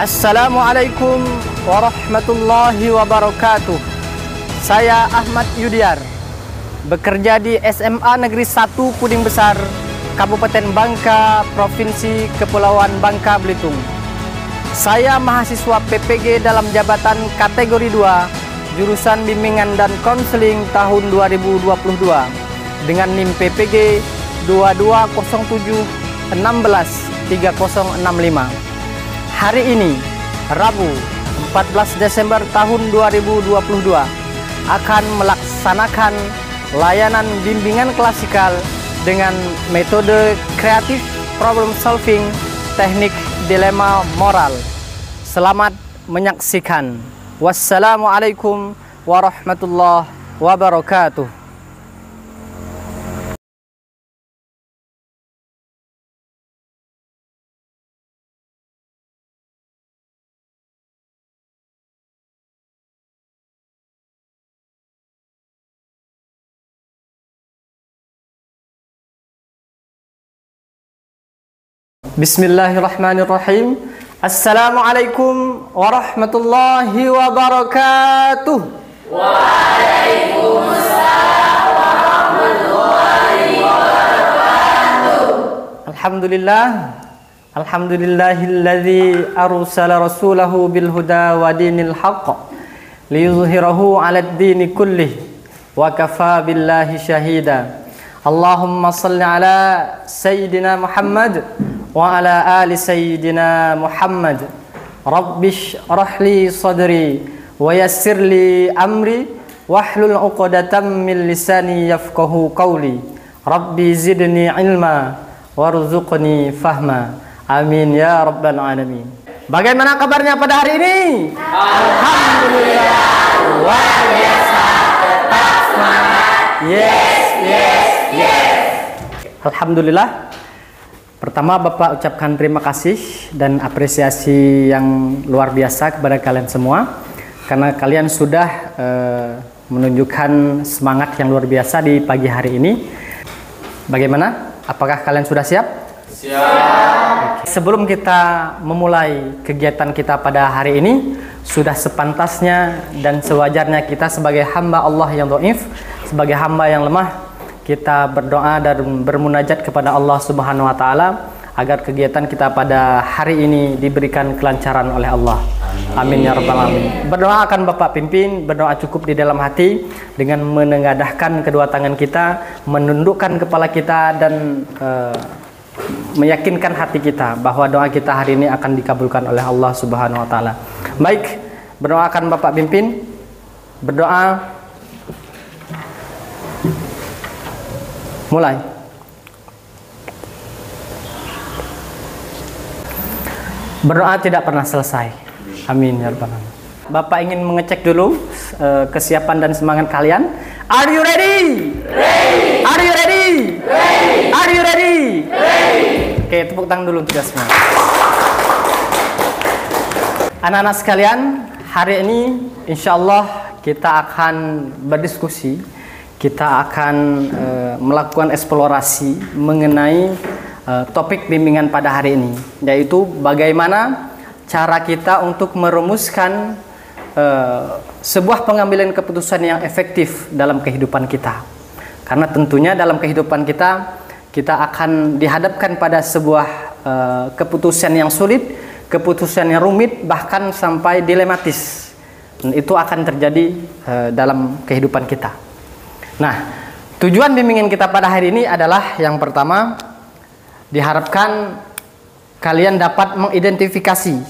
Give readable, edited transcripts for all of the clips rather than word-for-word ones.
Assalamualaikum warahmatullahi wabarakatuh. Saya Ahmad Yudiar, bekerja di SMA Negeri 1 Puding Besar, Kabupaten Bangka, Provinsi Kepulauan Bangka Belitung. Saya mahasiswa PPG dalam jabatan kategori 2, jurusan bimbingan dan konseling tahun 2022 dengan NIM PPG 2207163065. Hari ini, Rabu 14 Desember tahun 2022, akan melaksanakan layanan bimbingan klasikal dengan metode kreatif problem solving, teknik dilema moral. Selamat menyaksikan. Wassalamualaikum warahmatullahi wabarakatuh. Bismillahirrahmanirrahim. Assalamualaikum warahmatullahi wabarakatuh. Waalaikumsalam warahmatullahi wabarakatuh. Alhamdulillah. Alhamdulillahilladzi arsala rasulahu bil huda wa dinil haqq liyuzhirahu 'alad dini kullih wa kafa billahi syahida. Allahumma shalli ala sayyidina Muhammad wa ala ali sayyidina Muhammad. Rabbish rahli sadri wa yassir li amri wahlul 'uqdatam min lisani yafqahu qawli. Rabbi zidni ilma warzuqni fahma. Amin ya rabbal alamin. Bagaimana kabarnya pada hari ini? Alhamdulillah, luar biasa, tetap semangat. Yes, yes, yes. Alhamdulillah. Pertama, Bapak ucapkan terima kasih dan apresiasi yang luar biasa kepada kalian semua, karena kalian sudah menunjukkan semangat yang luar biasa di pagi hari ini. Bagaimana? Apakah kalian sudah siap? Siap. Sebelum kita memulai kegiatan kita pada hari ini, sudah sepantasnya dan sewajarnya kita sebagai hamba Allah yang dhaif, sebagai hamba yang lemah, kita berdoa dan bermunajat kepada Allah Subhanahu wa taala agar kegiatan kita pada hari ini diberikan kelancaran oleh Allah. Amin ya rabbal alamin. Berdoa akan Bapak pimpin, berdoa cukup di dalam hati dengan menengadahkan kedua tangan kita, menundukkan kepala kita dan meyakinkan hati kita bahwa doa kita hari ini akan dikabulkan oleh Allah Subhanahu wa taala. Baik, berdoa akan Bapak pimpin. Berdoa. Mulai. Berdoa tidak pernah selesai. Amin ya rabbal alamin. Bapak ingin mengecek dulu kesiapan dan semangat kalian. Are you ready? Ready. Are you ready? Ready. Are you ready? Ready. Oke, tepuk tangan dulu untuk kita semua. Anak-anak sekalian, hari ini insya Allah kita akan berdiskusi. Kita akan melakukan eksplorasi mengenai topik bimbingan pada hari ini, yaitu bagaimana cara kita untuk merumuskan sebuah pengambilan keputusan yang efektif dalam kehidupan kita. Karena tentunya dalam kehidupan kita, kita akan dihadapkan pada sebuah keputusan yang sulit, keputusan yang rumit, bahkan sampai dilematis. Dan itu akan terjadi dalam kehidupan kita. Nah, tujuan bimbingan kita pada hari ini adalah yang pertama, diharapkan kalian dapat mengidentifikasi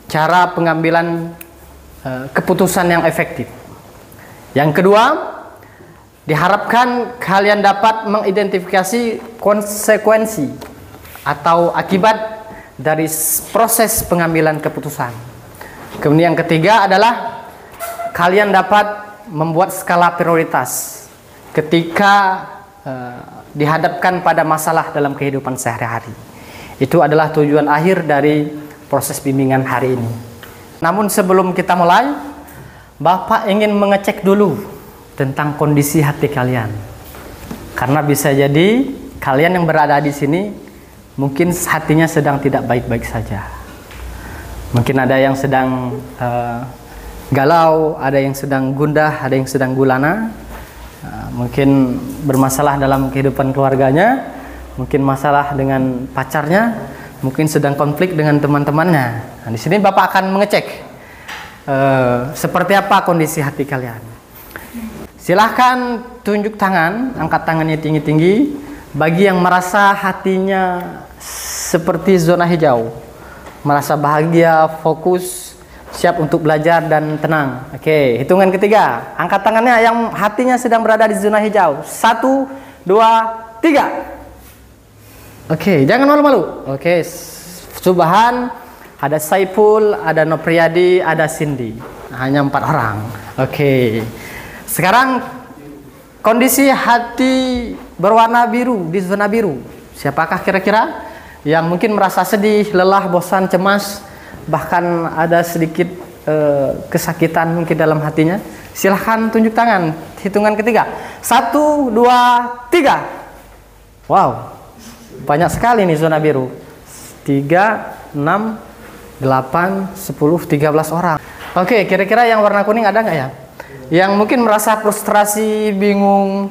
cara pengambilan keputusan yang efektif. Yang kedua, diharapkan kalian dapat mengidentifikasi konsekuensi atau akibat dari proses pengambilan keputusan. Kemudian yang ketiga adalah kalian dapat membuat skala prioritas ketika dihadapkan pada masalah dalam kehidupan sehari-hari. Itu adalah tujuan akhir dari proses bimbingan hari ini. Namun sebelum kita mulai, Bapak ingin mengecek dulu tentang kondisi hati kalian. Karena bisa jadi kalian yang berada di sini mungkin hatinya sedang tidak baik-baik saja. Mungkin ada yang sedang galau, ada yang sedang gundah, ada yang sedang gulana. Mungkin bermasalah dalam kehidupan keluarganya, mungkin masalah dengan pacarnya, mungkin sedang konflik dengan teman-temannya. Nah, di sini Bapak akan mengecek seperti apa kondisi hati kalian. Silahkan tunjuk tangan, angkat tangannya tinggi-tinggi bagi yang merasa hatinya seperti zona hijau, merasa bahagia, fokus, siap untuk belajar dan tenang. Oke, hitungan ketiga, angkat tangannya yang hatinya sedang berada di zona hijau. 1, 2, 3. Oke, jangan malu-malu. Oke, Subhan, ada Saiful, ada Nopriyadi, ada Cindy. Hanya 4 orang. Oke. Sekarang kondisi hati berwarna biru, di zona biru. Siapakah kira-kira yang mungkin merasa sedih, lelah, bosan, cemas, bahkan ada sedikit kesakitan mungkin dalam hatinya? Silahkan tunjuk tangan. Hitungan ketiga. 1, 2, 3. Wow, banyak sekali nih zona biru. 3, 6, 8, 10, 13 orang. Oke, kira-kira yang warna kuning ada nggak ya? Yang mungkin merasa frustrasi, bingung,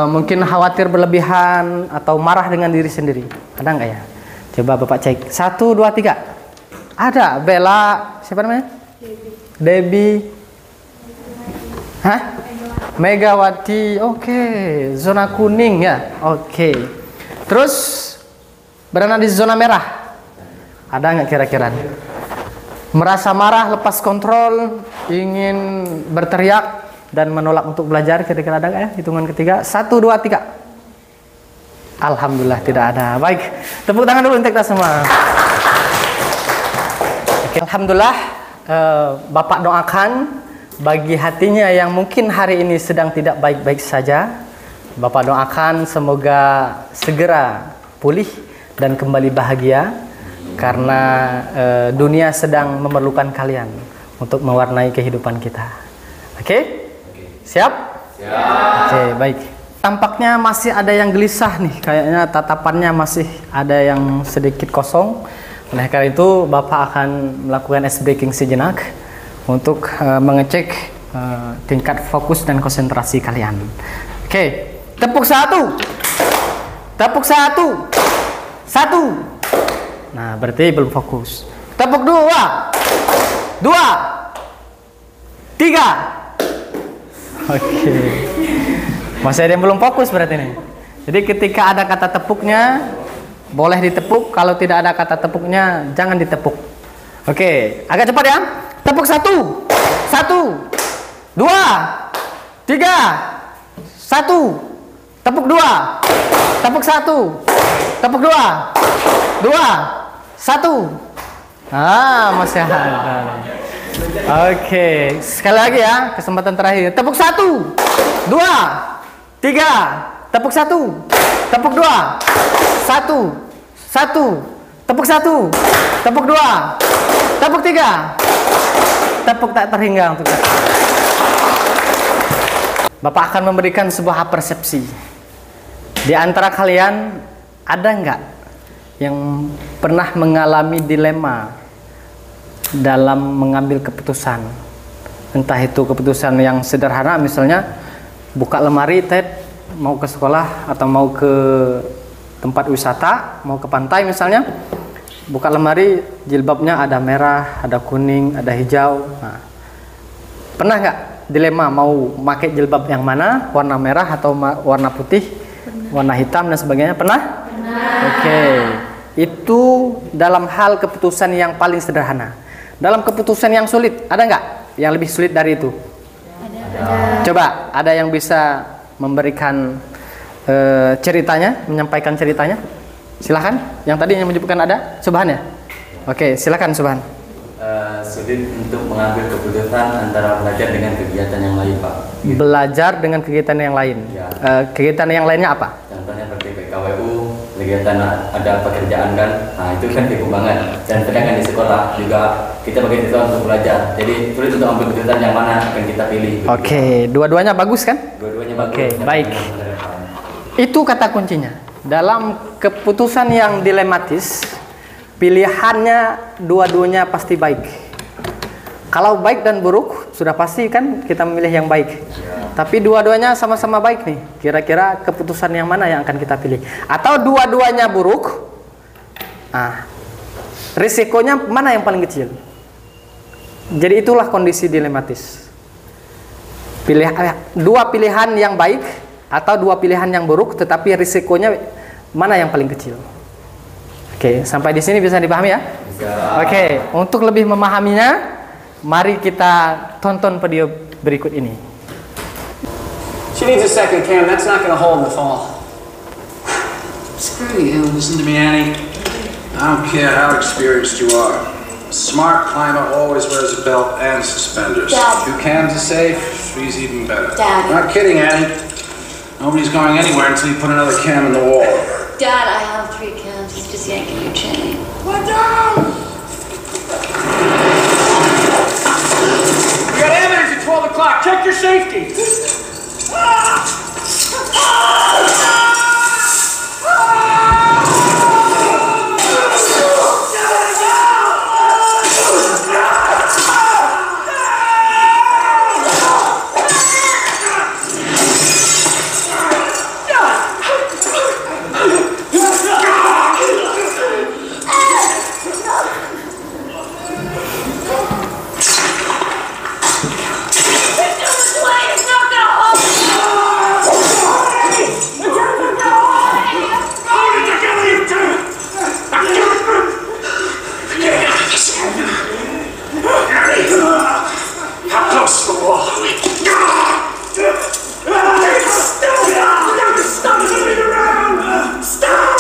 mungkin khawatir berlebihan atau marah dengan diri sendiri. Ada nggak ya? Coba Bapak cek. 1, 2, 3. Ada. Bella, siapa namanya? Debbie. Hah? Megawati. Oke. Zona kuning ya. Oke. Terus berada di zona merah. Ada nggak kira-kira? Merasa marah, lepas kontrol, ingin berteriak dan menolak untuk belajar, kira-kira ada nggak ya? Hitungan ketiga. 1, 2, 3. Alhamdulillah tidak ada. Baik, tepuk tangan dulu untuk kita semua. Oke, alhamdulillah, Bapak doakan bagi hatinya yang mungkin hari ini sedang tidak baik-baik saja. Bapak doakan semoga segera pulih dan kembali bahagia, karena dunia sedang memerlukan kalian untuk mewarnai kehidupan kita. Oke? Siap? Siap. Oke, baik. Tampaknya masih ada yang gelisah nih, kayaknya tatapannya masih ada yang sedikit kosong. Oleh karena itu, Bapak akan melakukan ice breaking sejenak untuk mengecek tingkat fokus dan konsentrasi kalian. Oke, tepuk 1. Tepuk 1. 1. Nah, berarti belum fokus. Tepuk 2. 2. 3. Oke. Masih ada yang belum fokus berarti nih. Jadi ketika ada kata tepuknya, boleh ditepuk. Kalau tidak ada kata tepuknya, jangan ditepuk. Oke, agak cepat ya. Tepuk 1. 1. 2. 3. 1. Tepuk 2. Tepuk 1. Tepuk 2. 2. 1. Masih ada. Oke, sekali lagi ya, kesempatan terakhir. Tepuk 1, 2, 3. Tepuk 1. Tepuk 2. 1. 1. Tepuk 1. Tepuk 2. Tepuk 3. Tepuk tak terhingga untuk kita. Bapak akan memberikan sebuah persepsi. Di antara kalian ada nggak yang pernah mengalami dilema dalam mengambil keputusan? Entah itu keputusan yang sederhana, misalnya buka lemari, Ted, mau ke sekolah atau mau ke tempat wisata, mau ke pantai misalnya. Buka lemari, jilbabnya ada merah, ada kuning, ada hijau. Nah, pernah nggak dilema mau pakai jilbab yang mana, warna merah atau warna putih, warna hitam dan sebagainya? Pernah? Oke, itu dalam hal keputusan yang paling sederhana. Dalam keputusan yang sulit, ada nggak yang lebih sulit dari itu? Ada. Coba, ada yang bisa memberikan ceritanya, menyampaikan ceritanya? Silahkan. Yang tadi yang menyebutkan ada, Subhan ya? Oke, silahkan Subhan. Sulit untuk mengambil keputusan antara belajar dengan kegiatan yang lain, Pak. Belajar dengan kegiatan yang lain. Ya. Kegiatan yang lainnya apa? Contohnya seperti PKWU, kegiatan ada pekerjaan kan, nah itu kan cukup banget. Dan sedangkan di sekolah juga kita bagi siswa untuk belajar. Jadi sulit untuk ambil keputusan yang mana akan kita pilih. Oke, dua-duanya bagus kan? Dua-duanya bagus. Oke, baik. Itu kata kuncinya. Dalam keputusan yang dilematis, pilihannya dua-duanya pasti baik. Kalau baik dan buruk sudah pasti kan kita memilih yang baik. Tapi dua-duanya sama-sama baik nih. Kira-kira keputusan yang mana yang akan kita pilih? Atau dua-duanya buruk? Risikonya mana yang paling kecil? Jadi itulah kondisi dilematis. Dua pilihan yang baik atau dua pilihan yang buruk, tetapi risikonya mana yang paling kecil? Oke, sampai di sini bisa dipahami ya? Bisa. Oke, untuk lebih memahaminya, mari kita tonton video berikut ini. She needs a second cam. That's not going to hold in the fall. Screw you. Listen to me, Annie. I don't care how experienced you are. A smart climber always wears a belt and suspenders. Dad. 2 cams are safe, 3's even better. Dad. Not kidding, Annie. Nobody's going anywhere until you put another cam in the wall. Dad, I have 3 cams. He's just yanking your chain. Let down! We got evidence at 12 o'clock. Check your safety. How close to the wall? Stop moving around! Stop!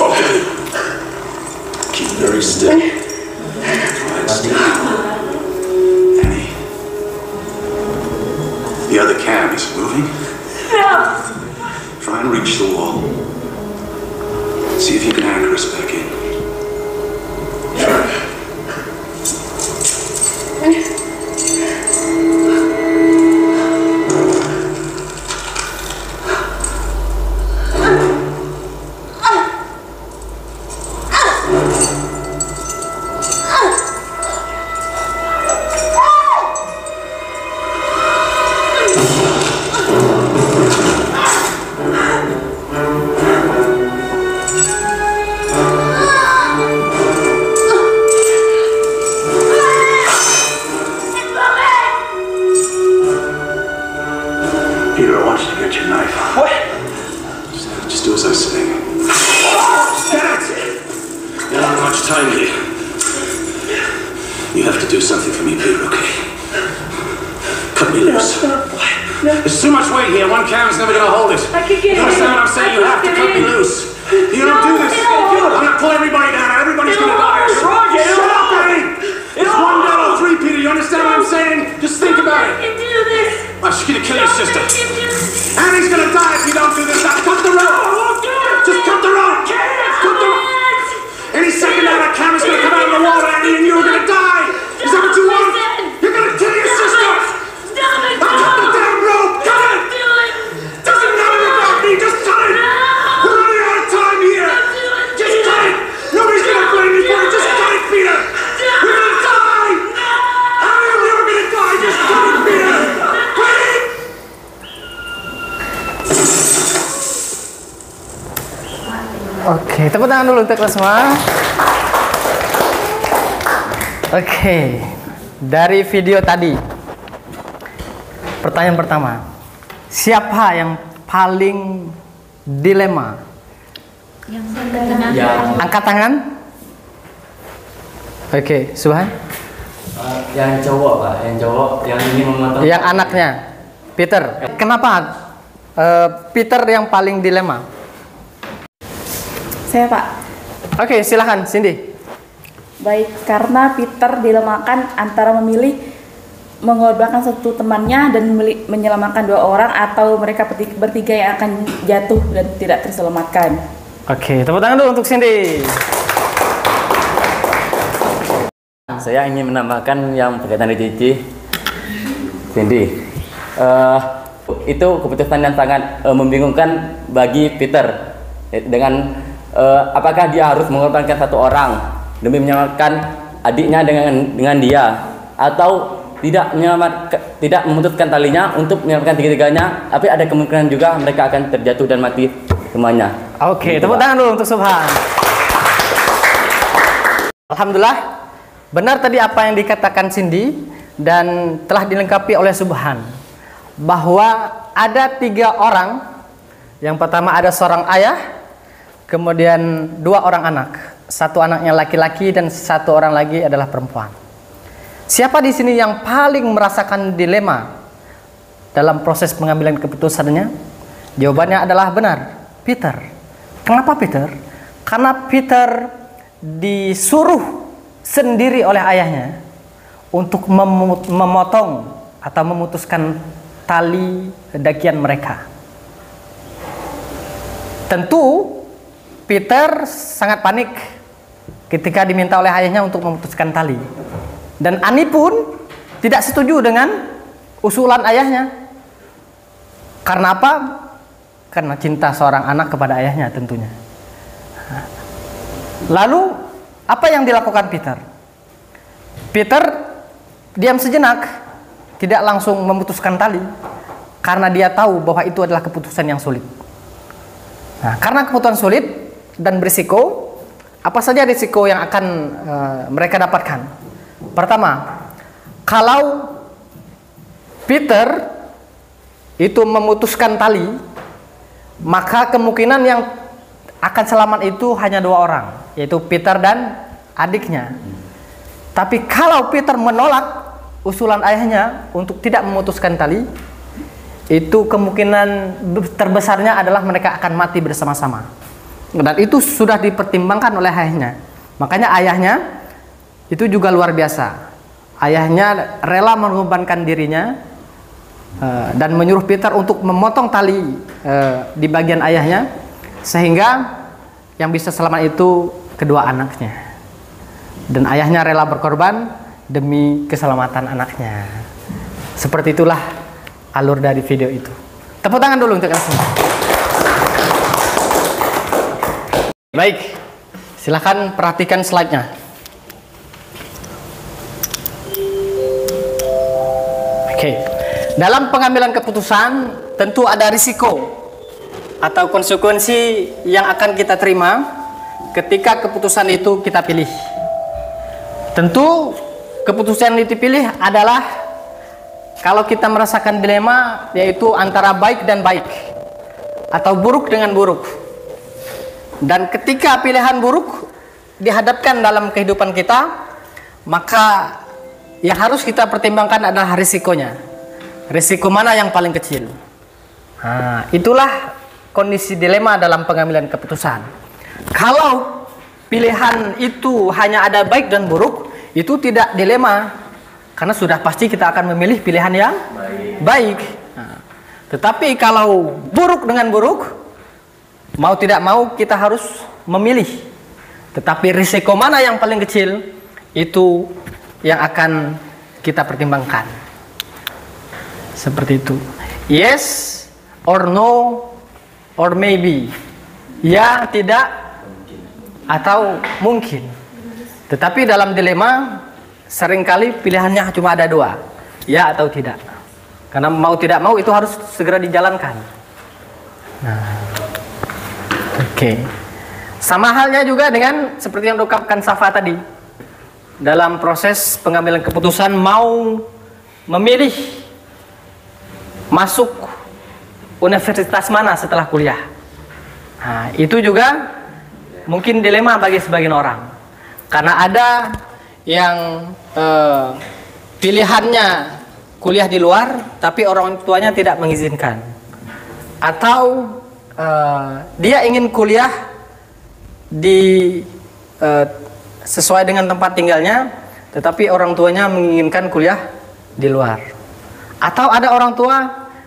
Okay. Keep very still. Quiet, still. Annie. The other cam is moving. No! Try and reach the wall. See if you can anchor us back in. Try. Peter, I want you to get your knife. What? Just do as I say. Dad! You don't have much time here. You have to do something for me, Peter, okay? Cut me loose. There's too much weight here. One cam's never gonna hold it. I can get You understand in. what I'm saying? I You can have to get cut me in. loose. You don't do this. No. I'm gonna pull everybody down. Everybody's gonna die. You're wrong, you Shut know. up, Eddie! It's one down on 3, Peter. You understand what I'm saying? Just think about I it. can do this. Oh, she's gonna kill your I sister. can do this. Annie's gonna die if you don't do this. Now cut the rope. Just cut the rope. Cut the rope. Any second now, that camera's gonna come out of the water, Annie, and you're gonna die. Is that what you want? You're gonna kill your sister. Stop it! Now cut the damn rope. Cut it. Do it! Doesn't matter about me. Just cut it. We're running out of time here. Just cut it. Nobody's gonna blame me for it. Just cut it, Peter. We're gonna die. Annie and you're gonna die. Just cut it, Peter. Cut it. Oke, tepuk tangan dulu untuk kelas semua. Oke, dari video tadi, pertanyaan pertama, siapa yang paling dilema? Yang Angkat tangan. Oke, Subhan. yang cowok Pak, yang cowok yang ini memotong. Yang anaknya, Peter. Kenapa Peter yang paling dilema? Saya, Pak. Oke, silahkan Cindy. Baik, karena Peter dilemakan antara memilih mengorbankan satu temannya dan menyelamatkan 2 orang, atau mereka bertiga yang akan jatuh dan tidak terselamatkan. Oke, tepuk tangan dulu untuk Cindy. Saya ingin menambahkan yang berkaitan dengan Cici. Cindy, itu keputusan yang sangat membingungkan bagi Peter. Dengan apakah dia harus mengorbankan satu orang demi menyelamatkan adiknya dengan dia, atau tidak memutuskan talinya untuk menyelamatkan tiga-tiganya, tapi ada kemungkinan juga mereka akan terjatuh dan mati semuanya. Oke, tepuk tangan dulu untuk Subhan. Alhamdulillah, benar tadi apa yang dikatakan Cindy dan telah dilengkapi oleh Subhan, bahwa ada 3 orang. Yang pertama ada seorang ayah, kemudian 2 orang anak, 1 anaknya laki-laki dan 1 orang lagi adalah perempuan. Siapa di sini yang paling merasakan dilema dalam proses pengambilan keputusannya? Jawabannya adalah benar, Peter. Kenapa Peter? Karena Peter disuruh sendiri oleh ayahnya untuk memotong atau memutuskan tali dakian mereka. Tentu Peter sangat panik ketika diminta oleh ayahnya untuk memutuskan tali. Dan Ani pun tidak setuju dengan usulan ayahnya. Karena apa? Karena cinta seorang anak kepada ayahnya tentunya. Lalu apa yang dilakukan Peter? Peter diam sejenak, tidak langsung memutuskan tali, karena dia tahu bahwa itu adalah keputusan yang sulit. Nah, karena keputusan sulit dan berisiko, apa saja risiko yang akan mereka dapatkan? Pertama, kalau Peter itu memutuskan tali, maka kemungkinan yang akan selamat itu hanya 2 orang, yaitu Peter dan adiknya. Tapi kalau Peter menolak usulan ayahnya untuk tidak memutuskan tali, itu kemungkinan terbesarnya adalah mereka akan mati bersama-sama. Dan itu sudah dipertimbangkan oleh ayahnya. Makanya ayahnya itu juga luar biasa. Ayahnya rela mengorbankan dirinya dan menyuruh Peter untuk memotong tali di bagian ayahnya, sehingga yang bisa selamat itu kedua anaknya. Dan ayahnya rela berkorban demi keselamatan anaknya. Seperti itulah alur dari video itu. Tepuk tangan dulu untuk kalian semua. Baik, silahkan perhatikan slide-nya. Oke, dalam pengambilan keputusan tentu ada risiko atau konsekuensi yang akan kita terima ketika keputusan itu kita pilih. Tentu keputusan yang dipilih adalah kalau kita merasakan dilema, yaitu antara baik dan baik atau buruk dengan buruk. Dan ketika pilihan buruk dihadapkan dalam kehidupan kita, maka yang harus kita pertimbangkan adalah risikonya. Risiko mana yang paling kecil? Nah, itulah kondisi dilema dalam pengambilan keputusan. Kalau pilihan itu hanya ada baik dan buruk, itu tidak dilema, karena sudah pasti kita akan memilih pilihan yang baik. Nah, tetapi kalau buruk dengan buruk, mau tidak mau kita harus memilih. Tetapi risiko mana yang paling kecil, itu yang akan kita pertimbangkan. Seperti itu. Yes or no or maybe. Ya, tidak, atau mungkin. Tetapi dalam dilema seringkali pilihannya cuma ada 2, ya atau tidak. Karena mau tidak mau itu harus segera dijalankan. Nah, oke. Sama halnya juga dengan seperti yang diungkapkan Safa tadi. Dalam proses pengambilan keputusan mau memilih masuk universitas mana setelah kuliah. Nah, itu juga mungkin dilema bagi sebagian orang. Karena ada yang pilihannya kuliah di luar, tapi orang tuanya tidak mengizinkan. Atau dia ingin kuliah di sesuai dengan tempat tinggalnya, tetapi orang tuanya menginginkan kuliah di luar. Atau ada orang tua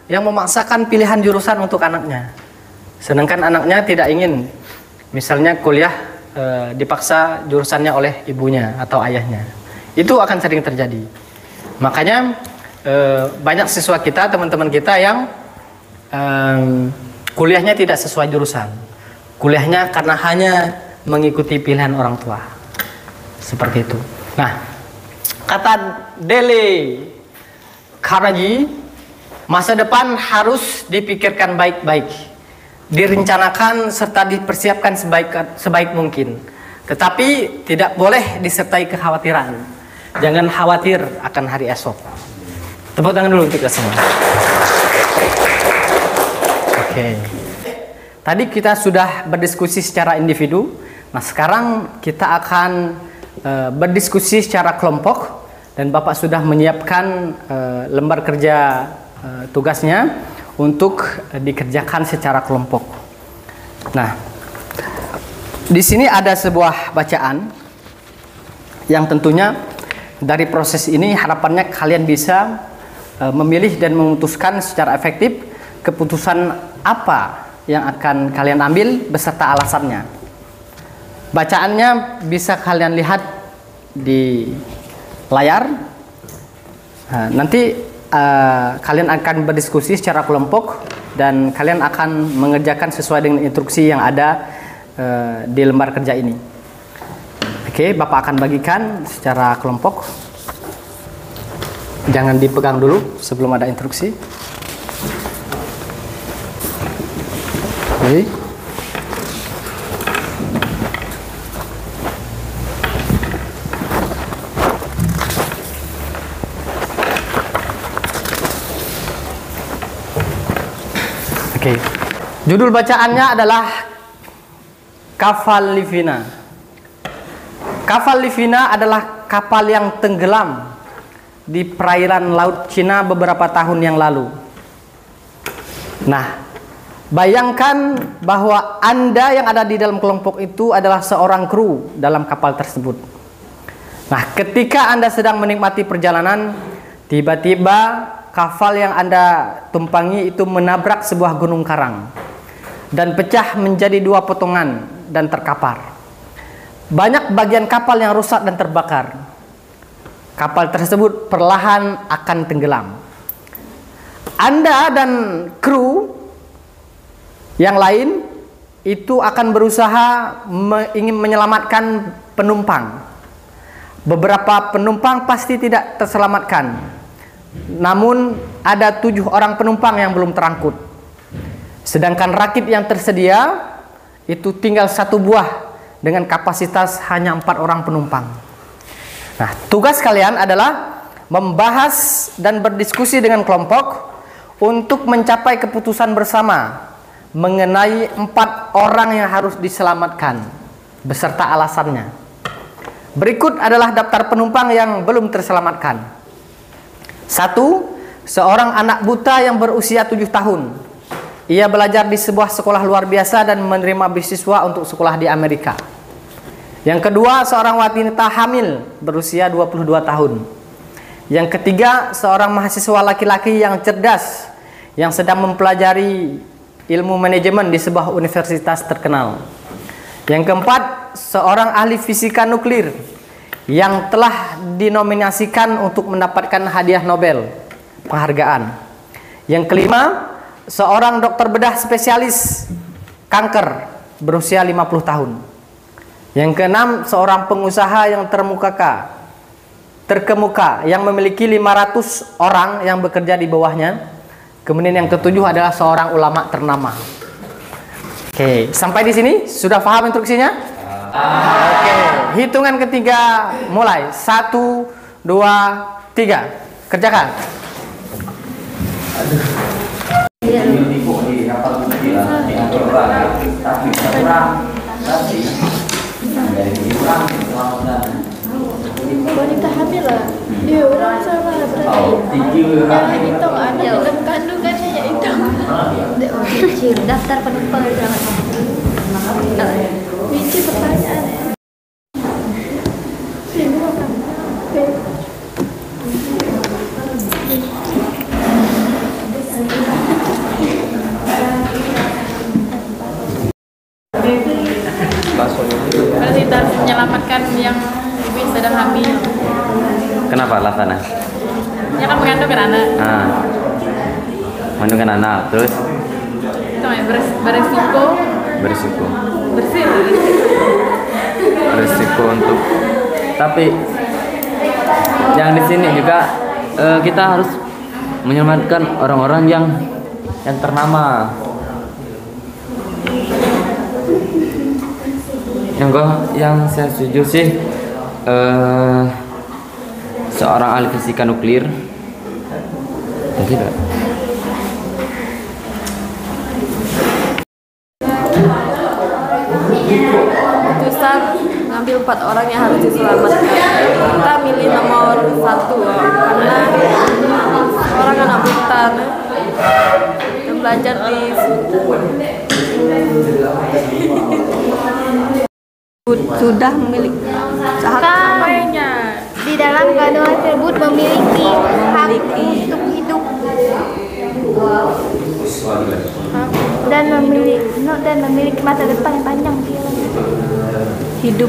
yang memaksakan pilihan jurusan untuk anaknya, sedangkan anaknya tidak ingin Misalnya kuliah dipaksa jurusannya oleh ibunya atau ayahnya. Itu akan sering terjadi. Makanya banyak siswa kita, teman-teman kita yang kuliahnya tidak sesuai jurusan. Kuliahnya karena hanya mengikuti pilihan orang tua. Seperti itu. Nah, kata Dale Carnegie, masa depan harus dipikirkan baik-baik, direncanakan serta dipersiapkan sebaik mungkin. Tetapi tidak boleh disertai kekhawatiran. Jangan khawatir akan hari esok. Tepuk tangan dulu untuk kita semua. Oke. Tadi kita sudah berdiskusi secara individu. Nah, sekarang kita akan berdiskusi secara kelompok, dan Bapak sudah menyiapkan lembar kerja tugasnya untuk dikerjakan secara kelompok. Nah, di sini ada sebuah bacaan yang tentunya dari proses ini harapannya kalian bisa memilih dan memutuskan secara efektif keputusan apa yang akan kalian ambil beserta alasannya. Bacaannya bisa kalian lihat di layar. Nah, nanti kalian akan berdiskusi secara kelompok dan kalian akan mengerjakan sesuai dengan instruksi yang ada di lembar kerja ini. Oke, Bapak akan bagikan secara kelompok. Jangan dipegang dulu sebelum ada instruksi. Oke. Oke. Judul bacaannya adalah Kapal Livina. Kapal Livina adalah kapal yang tenggelam di perairan Laut Cina beberapa tahun yang lalu. Nah, bayangkan bahwa Anda yang ada di dalam kelompok itu adalah seorang kru dalam kapal tersebut. Nah, ketika Anda sedang menikmati perjalanan, tiba-tiba kapal yang Anda tumpangi itu menabrak sebuah gunung karang dan pecah menjadi dua potongan dan terkapar. Banyak bagian kapal yang rusak dan terbakar. Kapal tersebut perlahan akan tenggelam. Anda dan kru yang lain itu akan berusaha ingin menyelamatkan penumpang. Beberapa penumpang pasti tidak terselamatkan. Namun ada 7 orang penumpang yang belum terangkut. Sedangkan rakit yang tersedia itu tinggal 1 buah dengan kapasitas hanya 4 orang penumpang. Nah, tugas kalian adalah membahas dan berdiskusi dengan kelompok untuk mencapai keputusan bersama mengenai 4 orang yang harus diselamatkan beserta alasannya. Berikut adalah daftar penumpang yang belum terselamatkan. 1. Seorang anak buta yang berusia 7 tahun. Ia belajar di sebuah sekolah luar biasa dan menerima beasiswa untuk sekolah di Amerika. Yang kedua, seorang wanita hamil berusia 22 tahun. Yang ketiga, seorang mahasiswa laki-laki yang cerdas yang sedang mempelajari ilmu manajemen di sebuah universitas terkenal. Yang keempat, seorang ahli fisika nuklir yang telah dinominasikan untuk mendapatkan hadiah Nobel penghargaan. Yang kelima, seorang dokter bedah spesialis kanker berusia 50 tahun. Yang keenam, seorang pengusaha yang terkemuka yang memiliki 500 orang yang bekerja di bawahnya. Kemudian yang ketujuh adalah seorang ulama ternama. Oke, sampai di sini sudah paham instruksinya? Oke, hitungan ketiga mulai. 1, 2, 3. Kerjakan. Wanita hamil lah. Dia orang sama lah berarti. Yang itu anak dalam kandungannya ya itu. Kecil, daftar penumpang jangan. Biji pertanyaan ya. Ini makan. Kenapa alasannya? Ya kan mengandungkan anak. Nah, mengandungkan anak, terus Itu namanya beresiko. berisiko. Beresiko. Untuk. Tapi yang di sini juga kita harus menyelamatkan orang-orang yang ternama. Yang saya setuju sih seorang ahli fisika nuklir. Tidak. Keputusan ngambil 4 orang yang harus diselamatkan. Kita milih nomor 1 karena orang anak buta yang belajar di sudah memiliki Kan di dalam kandungan tersebut memiliki hak untuk hidup dan memiliki masa depan yang panjang. hidup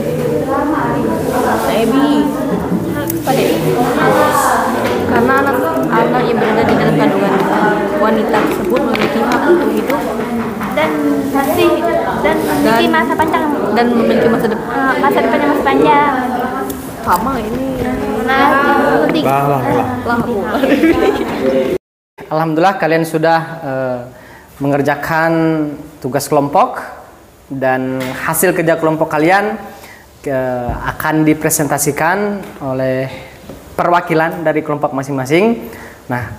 Ebi karena anak yang berada di dalam kandungan wanita tersebut memiliki hak untuk hidup dan memiliki masa panjang dan memiliki masa depan yang masih panjang. sama ini Penting. Alhamdulillah kalian sudah mengerjakan tugas kelompok dan hasil kerja kelompok kalian akan dipresentasikan oleh perwakilan dari kelompok masing-masing. Nah,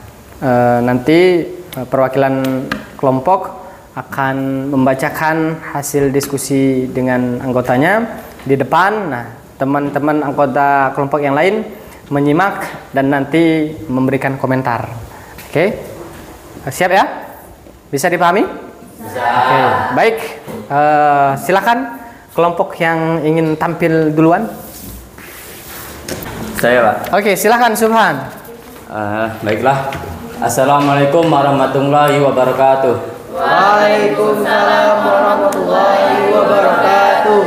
nanti perwakilan kelompok akan membacakan hasil diskusi dengan anggotanya di depan. Nah, teman-teman anggota kelompok yang lain menyimak dan nanti memberikan komentar. Oke, siap ya? Bisa dipahami? Bisa. Oke, baik. Silakan kelompok yang ingin tampil duluan. Saya, Pak. Oke, silakan Subhan. Baiklah. Assalamualaikum warahmatullahi wabarakatuh. Waalaikumsalam warahmatullahi wabarakatuh.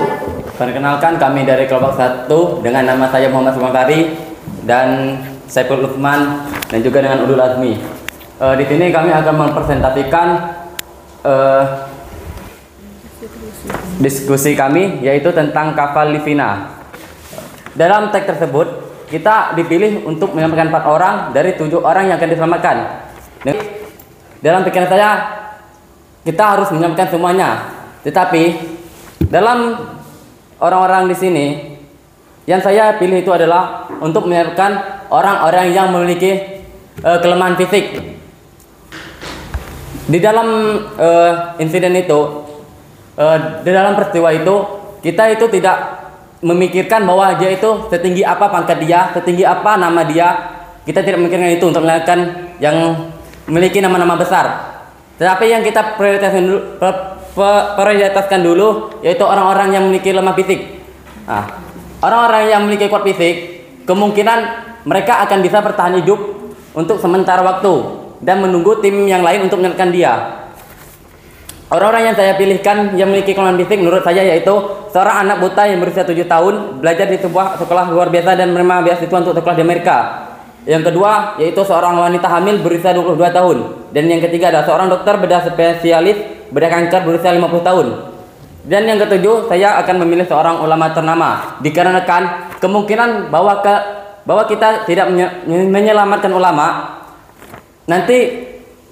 Perkenalkan, kami dari kelompok 1 dengan nama saya Muhammad Sumantari dan Saiful Uthman dan juga dengan Udul Azmi. Di sini kami akan mempresentasikan diskusi kami yaitu tentang kapal Livina. Dalam teks tersebut kita dipilih untuk menyelamatkan 4 orang dari 7 orang yang akan diselamatkan. Dalam pikiran saya kita harus menyelamatkan semuanya. Tetapi dalam orang-orang di sini yang saya pilih itu adalah untuk menyelamatkan orang-orang yang memiliki kelemahan fisik. Di dalam insiden itu, di dalam peristiwa itu, kita itu tidak memikirkan bahwa dia itu setinggi apa pangkat dia, setinggi apa nama dia. Kita tidak memikirkan itu untuk menyelamatkan yang memiliki nama-nama besar. Tetapi yang kita prioritaskan dulu yaitu orang-orang yang memiliki lemah fisik. Nah, orang-orang yang memiliki kuat fisik, kemungkinan mereka akan bisa bertahan hidup untuk sementara waktu dan menunggu tim yang lain untuk menyelamatkan dia. Orang-orang yang saya pilihkan yang memiliki kelemahan fisik menurut saya yaitu seorang anak buta yang berusia 7 tahun, belajar di sebuah sekolah luar biasa dan menerima beasiswa untuk sekolah di Amerika. Yang kedua yaitu seorang wanita hamil berusia 22 tahun. Dan yang ketiga adalah seorang dokter bedah spesialis bedah kanker berusia 50 tahun. Dan yang ketujuh, saya akan memilih seorang ulama ternama dikarenakan kemungkinan bahwa kita tidak menyelamatkan ulama, nanti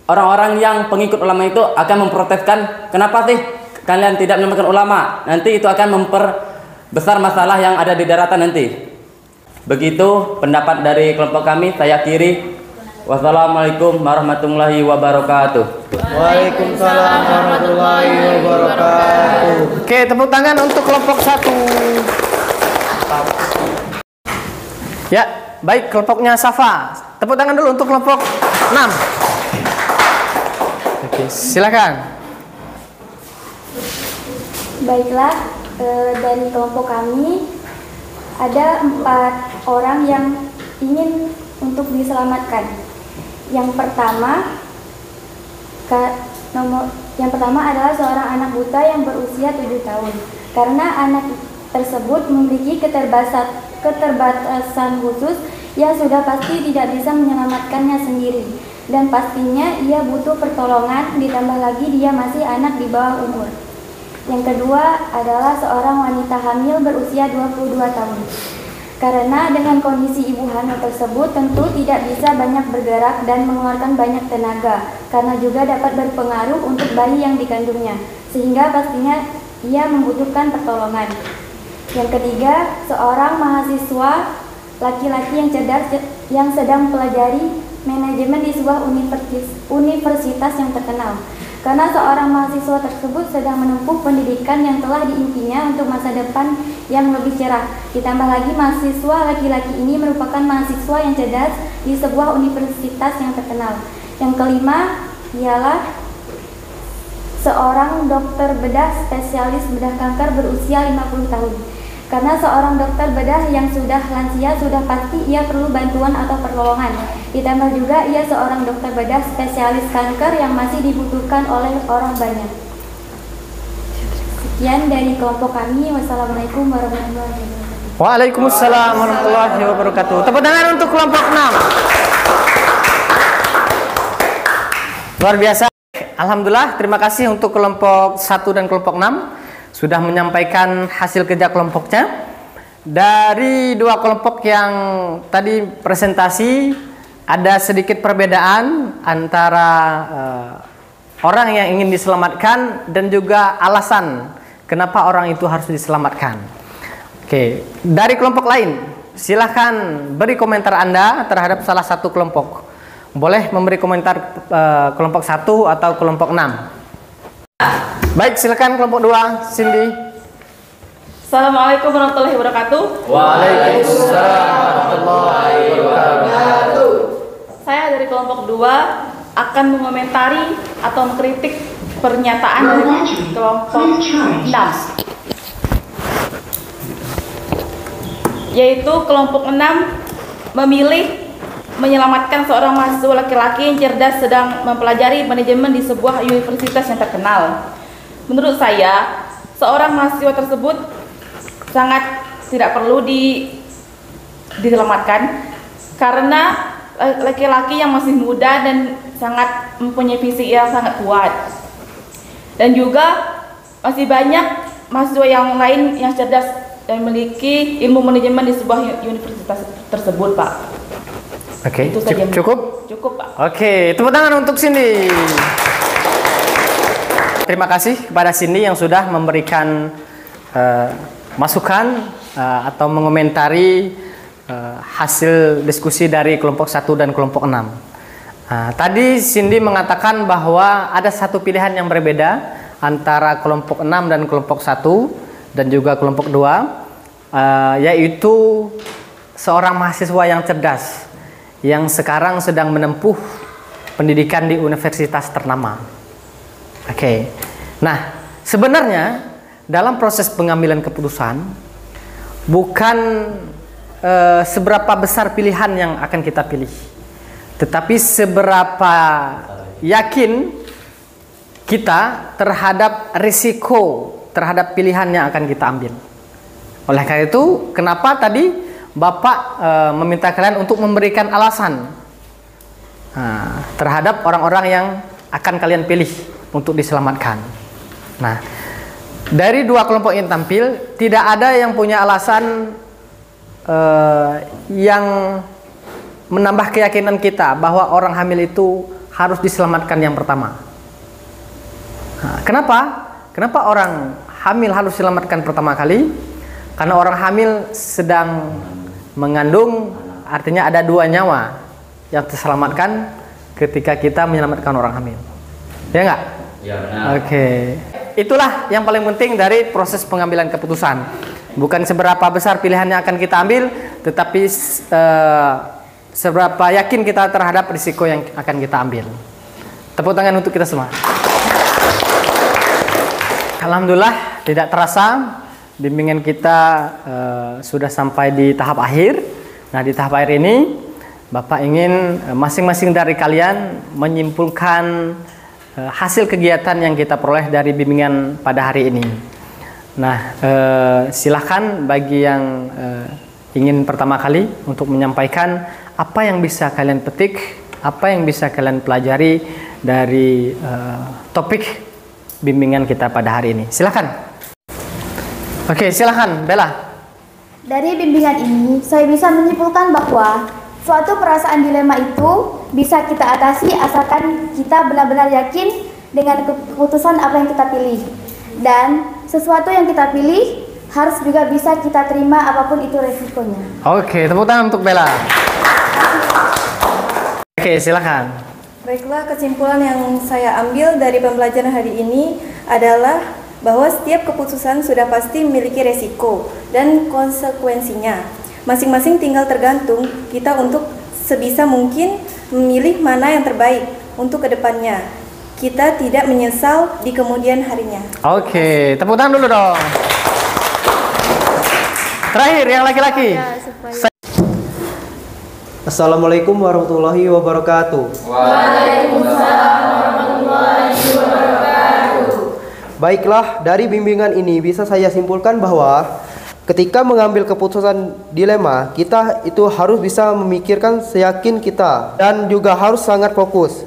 orang-orang yang pengikut ulama itu akan memproteskan, kenapa sih kalian tidak menyelamatkan ulama? Nanti itu akan memperbesar masalah yang ada di daratan nanti. Begitu pendapat dari kelompok kami. Saya akhiri. Wassalamualaikum warahmatullahi wabarakatuh. Waalaikumsalam warahmatullahi wabarakatuh. Oke, tepuk tangan untuk kelompok 1. Ya, baik, kelompoknya Safa. Tepuk tangan dulu untuk kelompok 6. Oke, silakan. Baiklah, dari kelompok kami ada 4 orang yang ingin untuk diselamatkan. Yang pertama adalah seorang anak buta yang berusia 7 tahun. Karena anak tersebut memiliki keterbatasan khusus ia sudah pasti tidak bisa menyelamatkannya sendiri. Dan pastinya ia butuh pertolongan, ditambah lagi dia masih anak di bawah umur. Yang kedua adalah seorang wanita hamil berusia 22 tahun. Karena dengan kondisi ibu hamil tersebut tentu tidak bisa banyak bergerak dan mengeluarkan banyak tenaga, karena juga dapat berpengaruh untuk bayi yang dikandungnya, sehingga pastinya ia membutuhkan pertolongan. Yang ketiga, seorang mahasiswa laki-laki yang cerdas yang sedang mempelajari manajemen di sebuah universitas yang terkenal. Karena seorang mahasiswa tersebut sedang menempuh pendidikan yang telah diimpinya untuk masa depan yang lebih cerah. Ditambah lagi mahasiswa laki-laki ini merupakan mahasiswa yang cerdas di sebuah universitas yang terkenal. Yang kelima ialah seorang dokter bedah spesialis bedah kanker berusia 50 tahun. Karena seorang dokter bedah yang sudah lansia sudah pasti ia perlu bantuan atau pertolongan. Ditambah juga ia seorang dokter bedah spesialis kanker yang masih dibutuhkan oleh orang banyak. Sekian dari kelompok kami. Wassalamualaikum warahmatullahi wabarakatuh. Waalaikumsalam warahmatullahi wabarakatuh. Tepuk tangan untuk kelompok 6. Luar biasa. Alhamdulillah, terima kasih untuk kelompok 1 dan kelompok 6 sudah menyampaikan hasil kerja kelompoknya. Dari dua kelompok yang tadi presentasi, ada sedikit perbedaan antara orang yang ingin diselamatkan dan juga alasan kenapa orang itu harus diselamatkan. Oke, dari kelompok lain, silahkan beri komentar Anda terhadap salah satu kelompok. Boleh memberi komentar kelompok 1 atau kelompok 6. Baik, silakan kelompok 2, Cindy. Assalamualaikum warahmatullahi wabarakatuh. Waalaikumsalam warahmatullahi wabarakatuh. Saya dari kelompok 2 akan mengomentari atau mengkritik pernyataan dari kelompok 6. Yaitu kelompok 6 memilih menyelamatkan seorang mahasiswa laki-laki yang cerdas sedang mempelajari manajemen di sebuah universitas yang terkenal. Menurut saya, seorang mahasiswa tersebut sangat tidak perlu diselamatkan karena laki-laki yang masih muda dan sangat mempunyai fisik yang sangat kuat. Dan juga masih banyak mahasiswa yang lain yang cerdas dan memiliki ilmu manajemen di sebuah universitas tersebut, Pak. Oke, cukup? Cukup, Pak. Oke, tepuk tangan untuk Cindy. Terima kasih kepada Cindy yang sudah memberikan masukan atau mengomentari hasil diskusi dari kelompok 1 dan kelompok 6. Tadi Cindy mengatakan bahwa ada satu pilihan yang berbeda antara kelompok 6 dan kelompok 1 dan juga kelompok 2, yaitu seorang mahasiswa yang cerdas yang sekarang sedang menempuh pendidikan di universitas ternama. Oke. Nah, sebenarnya dalam proses pengambilan keputusan bukan seberapa besar pilihan yang akan kita pilih, tetapi seberapa yakin kita terhadap risiko terhadap pilihan yang akan kita ambil. Oleh karena itu, kenapa tadi Bapak meminta kalian untuk memberikan alasan terhadap orang-orang yang akan kalian pilih untuk diselamatkan. Nah, dari dua kelompok yang tampil, tidak ada yang punya alasan yang menambah keyakinan kita bahwa orang hamil itu harus diselamatkan yang pertama. Nah, kenapa? Kenapa orang hamil harus diselamatkan pertama kali? Karena orang hamil sedang mengandung, artinya ada dua nyawa yang terselamatkan ketika kita menyelamatkan orang hamil. Ya enggak? Ya benar. Oke. Itulah yang paling penting dari proses pengambilan keputusan. Bukan seberapa besar pilihan yang akan kita ambil, tetapi seberapa yakin kita terhadap risiko yang akan kita ambil. Tepuk tangan untuk kita semua. Alhamdulillah, tidak terasa bimbingan kita sudah sampai di tahap akhir. Nah, di tahap akhir ini Bapak ingin masing-masing dari kalian menyimpulkan hasil kegiatan yang kita peroleh dari bimbingan pada hari ini. Nah, silahkan bagi yang ingin pertama kali untuk menyampaikan apa yang bisa kalian petik, apa yang bisa kalian pelajari dari topik bimbingan kita pada hari ini. Silakan. Oke, silakan Bella. Dari bimbingan ini, saya bisa menyimpulkan bahwa suatu perasaan dilema itu bisa kita atasi asalkan kita benar-benar yakin dengan keputusan apa yang kita pilih. Dan sesuatu yang kita pilih harus juga bisa kita terima apapun itu resikonya. Oke, tepuk tangan untuk Bella. Oke, silakan. Baiklah, kesimpulan yang saya ambil dari pembelajaran hari ini adalah bahwa setiap keputusan sudah pasti memiliki resiko dan konsekuensinya. Masing-masing tinggal tergantung kita untuk sebisa mungkin memilih mana yang terbaik untuk kedepannya. Kita tidak menyesal di kemudian harinya. Oke, tepuk tangan dulu dong. Terakhir yang laki-laki. Assalamualaikum warahmatullahi wabarakatuh. Waalaikumsalam warahmatullahi wabarakatuh. Baiklah, dari bimbingan ini bisa saya simpulkan bahwa ketika mengambil keputusan dilema, kita itu harus bisa memikirkan seyakin kita dan juga harus sangat fokus.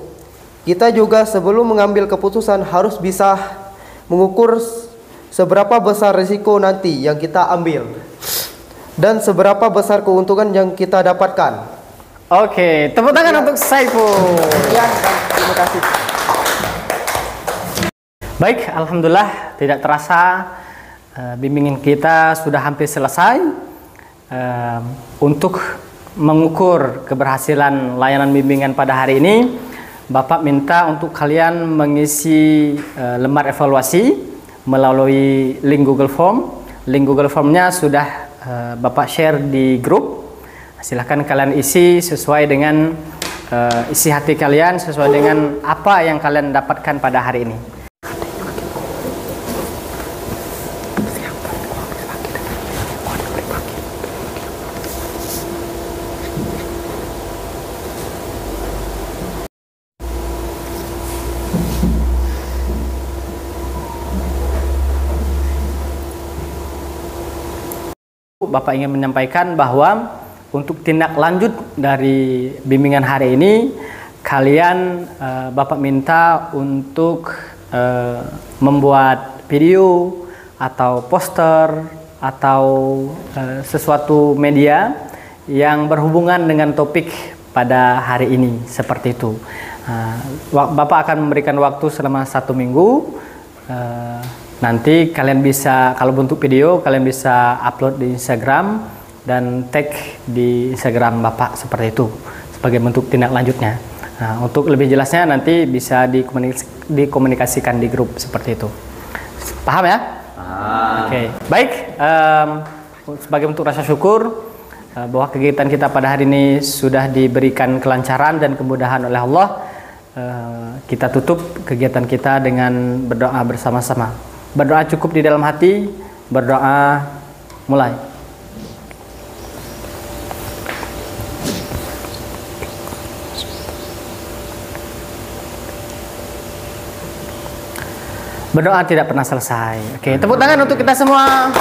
Kita juga sebelum mengambil keputusan harus bisa mengukur seberapa besar risiko nanti yang kita ambil dan seberapa besar keuntungan yang kita dapatkan. Oke, tepuk tangan untuk Saiful. Terima kasih. Baik, alhamdulillah tidak terasa bimbingan kita sudah hampir selesai. Untuk mengukur keberhasilan layanan bimbingan pada hari ini, Bapak minta untuk kalian mengisi lembar evaluasi melalui link Google Form. Link Google Formnya sudah Bapak share di grup. Silahkan kalian isi sesuai dengan isi hati kalian, sesuai dengan apa yang kalian dapatkan pada hari ini. Bapak ingin menyampaikan bahwa untuk tindak lanjut dari bimbingan hari ini, kalian Bapak minta untuk membuat video atau poster atau sesuatu media yang berhubungan dengan topik pada hari ini, seperti itu. Bapak akan memberikan waktu selama 1 minggu. Nanti kalian bisa, kalau bentuk video, kalian bisa upload di Instagram dan tag di Instagram Bapak seperti itu sebagai bentuk tindak lanjutnya. Nah, untuk lebih jelasnya nanti bisa dikomunikasikan di grup seperti itu. Paham ya? Paham. Oke, baik. Sebagai bentuk rasa syukur bahwa kegiatan kita pada hari ini sudah diberikan kelancaran dan kemudahan oleh Allah. Kita tutup kegiatan kita dengan berdoa bersama-sama. Berdoa cukup di dalam hati, berdoa mulai. Berdoa tidak pernah selesai. Oke, tepuk tangan untuk kita semua.